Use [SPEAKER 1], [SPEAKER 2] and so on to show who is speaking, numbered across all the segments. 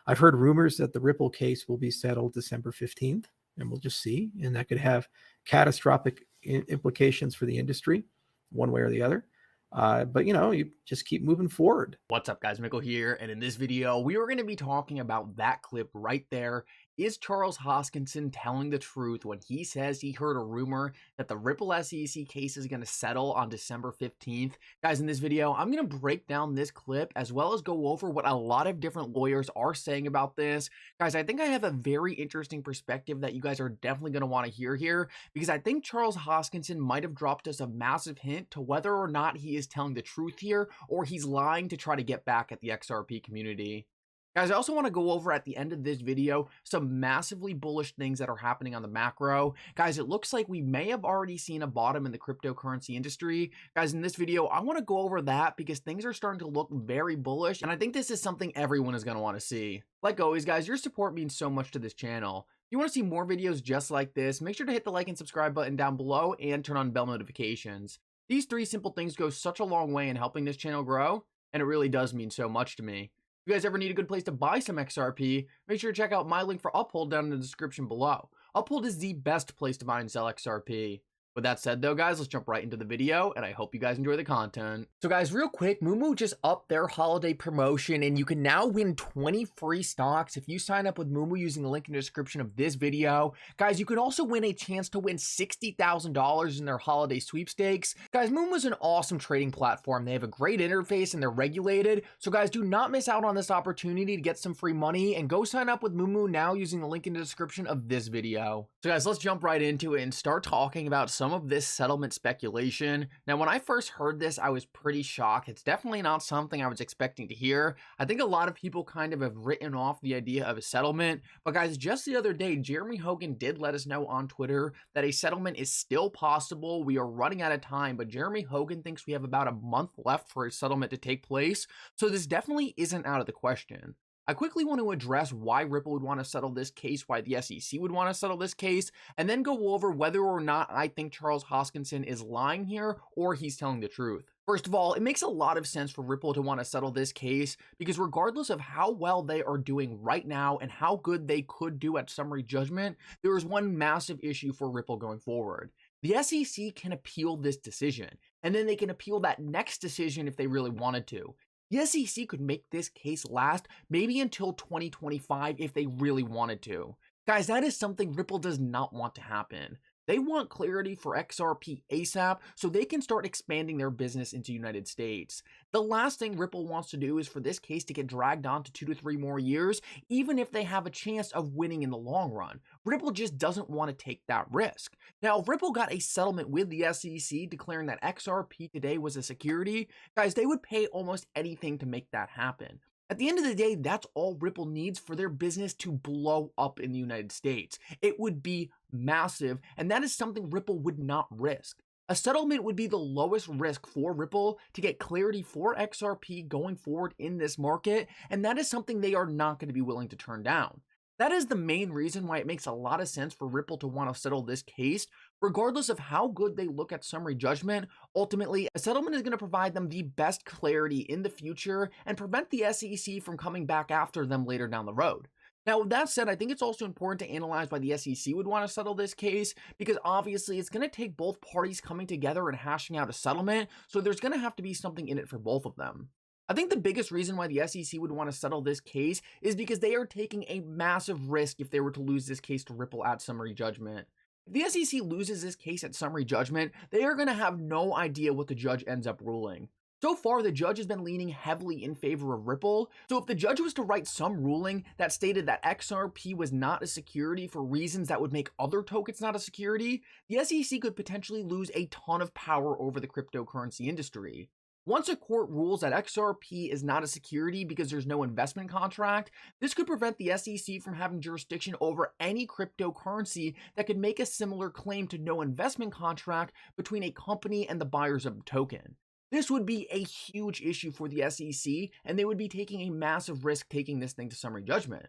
[SPEAKER 1] I've heard rumors that the Ripple case will be settled December 15th, and we'll just see. And that could have catastrophic implications for the industry, one way or the other. But you just keep moving forward.
[SPEAKER 2] What's up, guys? Mickle here, and in this video, we are going to be talking about that clip right there. Is Charles Hoskinson telling the truth when he says he heard a rumor that the Ripple SEC case is going to settle on December 15th? Guys, in this video, I'm going to break down this clip as well as go over what a lot of different lawyers are saying about this. Guys, I think I have a very interesting perspective that you guys are definitely going to want to hear here, because I think Charles Hoskinson might have dropped us a massive hint to whether or not he is telling the truth here or he's lying to try to get back at the XRP community. Guys, I also want to go over at the end of this video some massively bullish things that are happening on the macro. Guys, it looks like we may have already seen a bottom in the cryptocurrency industry. Guys, in this video, I want to go over that because things are starting to look very bullish, and I think this is something everyone is going to want to see. Like always, guys, your support means so much to this channel. If you want to see more videos just like this, make sure to hit the like and subscribe button down below and turn on bell notifications. These three simple things go such a long way in helping this channel grow, and it really does mean so much to me. If you guys ever need a good place to buy some XRP, make sure to check out my link for Uphold down in the description below. Uphold is the best place to buy and sell XRP. With that said though, guys, let's jump right into the video, and I hope you guys enjoy the content. So guys, real quick, moomoo just upped their holiday promotion, and you can now win 20 free stocks if you sign up with moomoo using the link in the description of this video. Guys, you can also win a chance to win $60,000 in their holiday sweepstakes. Guys, moomoo is an awesome trading platform. They have a great interface and they're regulated. So guys, do not miss out on this opportunity to get some free money, and go sign up with moomoo now using the link in the description of this video. So guys, let's jump right into it and start talking about some of this settlement speculation. Now, when I first heard this, I was pretty shocked. It's definitely not something I was expecting to hear. I think a lot of people kind of have written off the idea of a settlement, but guys, just the other day, Jeremy Hogan did let us know on Twitter that a settlement is still possible. We are running out of time, but Jeremy Hogan thinks we have about a month left for a settlement to take place, so this definitely isn't out of the question. I quickly want to address why Ripple would want to settle this case, why the SEC would want to settle this case, and then go over whether or not I think Charles Hoskinson is lying here or he's telling the truth. First of all, it makes a lot of sense for Ripple to want to settle this case because regardless of how well they are doing right now and how good they could do at summary judgment, there is one massive issue for Ripple going forward. The SEC can appeal this decision, and then they can appeal that next decision if they really wanted to. The SEC could make this case last maybe until 2025 if they really wanted to. Guys, that is something Ripple does not want to happen. They want clarity for XRP ASAP so they can start expanding their business into the United States. The last thing Ripple wants to do is for this case to get dragged on to 2 to 3 more years, even if they have a chance of winning in the long run. Ripple just doesn't want to take that risk. Now, if Ripple got a settlement with the SEC declaring that XRP today was a security, guys, they would pay almost anything to make that happen. At the end of the day, that's all Ripple needs for their business to blow up in the United States. It would be massive, and that is something Ripple would not risk. A settlement would be the lowest risk for Ripple to get clarity for XRP going forward in this market, and that is something they are not going to be willing to turn down. That is the main reason why it makes a lot of sense for Ripple to want to settle this case. Regardless of how good they look at summary judgment, ultimately, a settlement is going to provide them the best clarity in the future and prevent the SEC from coming back after them later down the road. Now, with that said, I think it's also important to analyze why the SEC would want to settle this case, because obviously it's going to take both parties coming together and hashing out a settlement, so there's going to have to be something in it for both of them. I think the biggest reason why the SEC would want to settle this case is because they are taking a massive risk if they were to lose this case to Ripple at summary judgment. If the SEC loses this case at summary judgment, they are going to have no idea what the judge ends up ruling. So far, the judge has been leaning heavily in favor of Ripple, so if the judge was to write some ruling that stated that XRP was not a security for reasons that would make other tokens not a security, the SEC could potentially lose a ton of power over the cryptocurrency industry. Once a court rules that XRP is not a security because there's no investment contract, this could prevent the SEC from having jurisdiction over any cryptocurrency that could make a similar claim to no investment contract between a company and the buyers of the token. This would be a huge issue for the SEC, and they would be taking a massive risk taking this thing to summary judgment.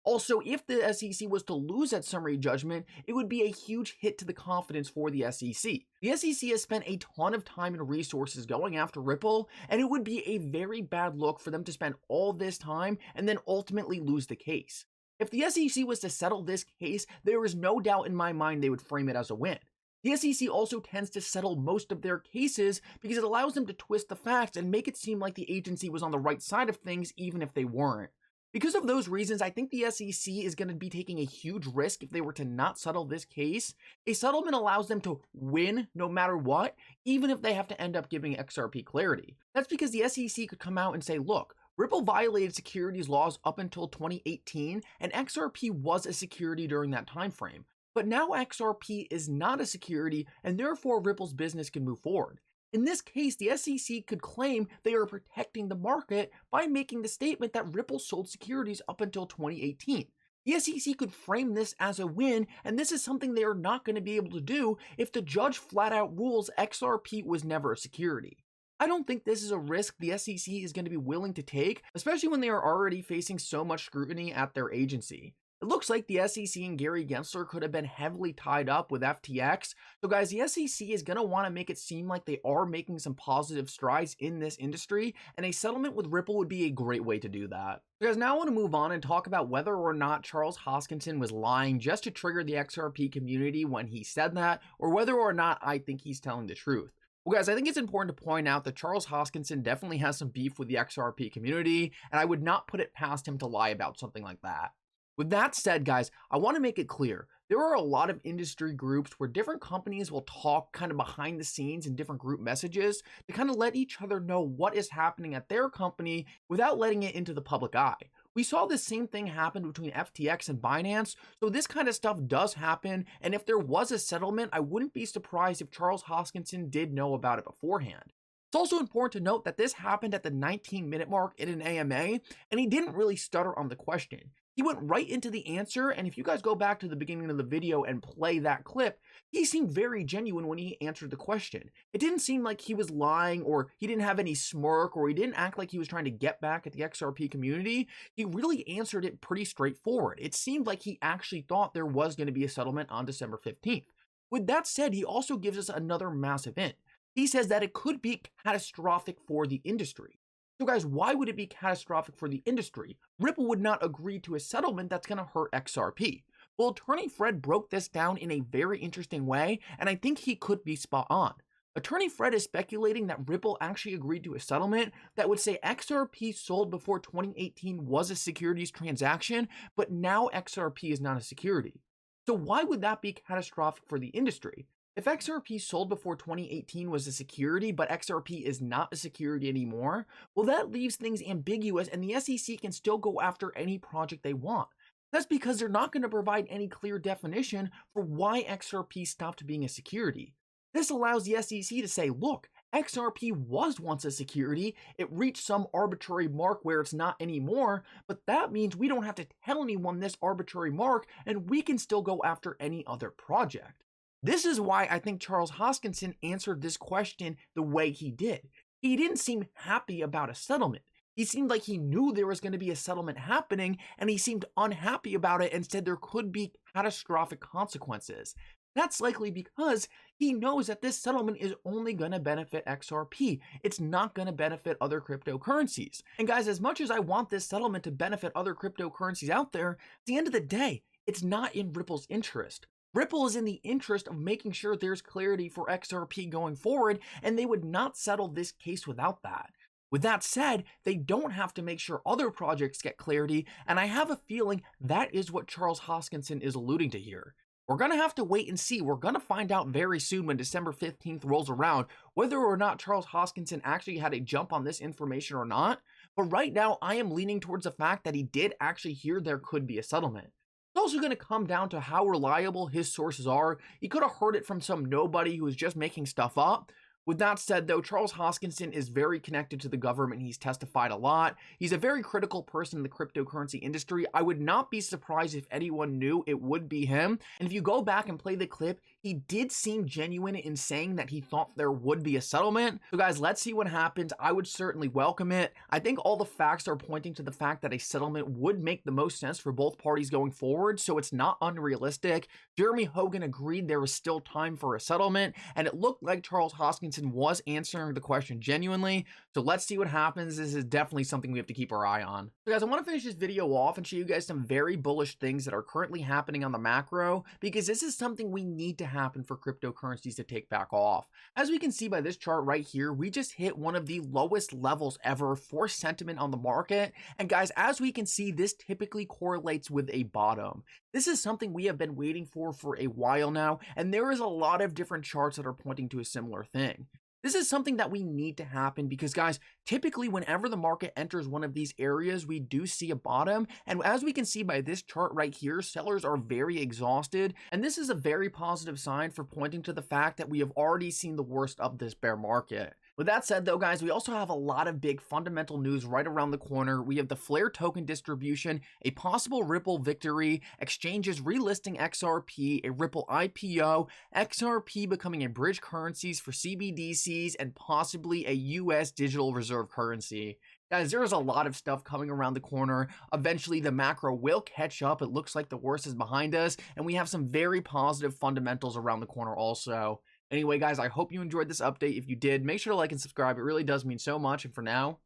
[SPEAKER 2] Also, if the SEC was to lose that summary judgment, it would be a huge hit to the confidence for the SEC. The SEC has spent a ton of time and resources going after Ripple, and it would be a very bad look for them to spend all this time and then ultimately lose the case. If the SEC was to settle this case, there is no doubt in my mind they would frame it as a win. The SEC also tends to settle most of their cases because it allows them to twist the facts and make it seem like the agency was on the right side of things even if they weren't. Because of those reasons, I think the SEC is going to be taking a huge risk if they were to not settle this case. A settlement allows them to win no matter what, even if they have to end up giving XRP clarity. That's because the SEC could come out and say, look, Ripple violated securities laws up until 2018, and XRP was a security during that time frame. But now XRP is not a security, and therefore Ripple's business can move forward. In this case, the SEC could claim they are protecting the market by making the statement that Ripple sold securities up until 2018. The SEC could frame this as a win, and this is something they are not going to be able to do if the judge flat out rules XRP was never a security. I don't think this is a risk the SEC is going to be willing to take, especially when they are already facing so much scrutiny at their agency. It looks like the SEC and Gary Gensler could have been heavily tied up with FTX. So guys, the SEC is going to want to make it seem like they are making some positive strides in this industry, and a settlement with Ripple would be a great way to do that. So guys, now I want to move on and talk about whether or not Charles Hoskinson was lying just to trigger the XRP community when he said that, or whether or not I think he's telling the truth. Well guys, I think it's important to point out that Charles Hoskinson definitely has some beef with the XRP community, and I would not put it past him to lie about something like that. With that said, guys, I want to make it clear, there are a lot of industry groups where different companies will talk kind of behind the scenes in different group messages to kind of let each other know what is happening at their company without letting it into the public eye. We saw the same thing happen between FTX and Binance, so this kind of stuff does happen, and if there was a settlement, I wouldn't be surprised if Charles Hoskinson did know about it beforehand. It's also important to note that this happened at the 19-minute mark in an AMA, and he didn't really stutter on the question. He went right into the answer, and if you guys go back to the beginning of the video and play that clip, he seemed very genuine when he answered the question. It didn't seem like he was lying, or he didn't have any smirk, or he didn't act like he was trying to get back at the XRP community. He really answered it pretty straightforward. It seemed like he actually thought there was going to be a settlement on December 15th. With that said, he also gives us another massive hint. He says that it could be catastrophic for the industry. So guys, why would it be catastrophic for the industry? Ripple would not agree to a settlement that's going to hurt XRP. Well, Attorney Fred broke this down in a very interesting way, and I think he could be spot on. Attorney Fred is speculating that Ripple actually agreed to a settlement that would say XRP sold before 2018 was a securities transaction, but now XRP is not a security. So why would that be catastrophic for the industry? If XRP sold before 2018 was a security, but XRP is not a security anymore, well, that leaves things ambiguous, and the SEC can still go after any project they want. That's because they're not going to provide any clear definition for why XRP stopped being a security. This allows the SEC to say, look, XRP was once a security, it reached some arbitrary mark where it's not anymore, but that means we don't have to tell anyone this arbitrary mark, and we can still go after any other project. This is why I think Charles Hoskinson answered this question the way he did. He didn't seem happy about a settlement. He seemed like he knew there was going to be a settlement happening, and he seemed unhappy about it and said there could be catastrophic consequences. That's likely because he knows that this settlement is only going to benefit XRP. It's not going to benefit other cryptocurrencies. And guys, as much as I want this settlement to benefit other cryptocurrencies out there, at the end of the day, it's not in Ripple's interest. Ripple is in the interest of making sure there's clarity for XRP going forward, and they would not settle this case without that. With that said, they don't have to make sure other projects get clarity, and I have a feeling that is what Charles Hoskinson is alluding to here. We're going to have to wait and see. We're going to find out very soon when December 15th rolls around whether or not Charles Hoskinson actually had a jump on this information or not, but right now I am leaning towards the fact that he did actually hear there could be a settlement. It's also going to come down to how reliable his sources are. He could have heard it from some nobody who was just making stuff up, With that said, though, Charles Hoskinson is very connected to the government. He's testified a lot. He's a very critical person in the cryptocurrency industry. I would not be surprised if anyone knew it would be him. And if you go back and play the clip, he did seem genuine in saying that he thought there would be a settlement. So guys, let's see what happens. I would certainly welcome it. I think all the facts are pointing to the fact that a settlement would make the most sense for both parties going forward, so it's not unrealistic. Jeremy Hogan agreed there was still time for a settlement, and it looked like Charles Hoskinson was answering the question genuinely. So let's see what happens. This is definitely something we have to keep our eye on. So guys, I want to finish this video off and show you guys some very bullish things that are currently happening on the macro, because this is something we need to happen for cryptocurrencies to take back off. As we can see by this chart right here, we just hit one of the lowest levels ever for sentiment on the market. And guys, as we can see, this typically correlates with a bottom. This is something we have been waiting for a while now, and there is a lot of different charts that are pointing to a similar thing. This is something that we need to happen because, guys, typically whenever the market enters one of these areas, we do see a bottom. And as we can see by this chart right here, sellers are very exhausted. And this is a very positive sign for pointing to the fact that we have already seen the worst of this bear market. With that said, though, guys, we also have a lot of big fundamental news right around the corner. We have the Flare token distribution, a possible Ripple victory, exchanges relisting XRP, a Ripple IPO, XRP becoming a bridge currencies for CBDCs, and possibly a US digital reserve currency. Guys, there is a lot of stuff coming around the corner. Eventually, the macro will catch up. It looks like the worst is behind us, and we have some very positive fundamentals around the corner also. Anyway, guys, I hope you enjoyed this update. If you did, make sure to like and subscribe. It really does mean so much. And for now,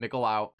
[SPEAKER 2] Mickle out.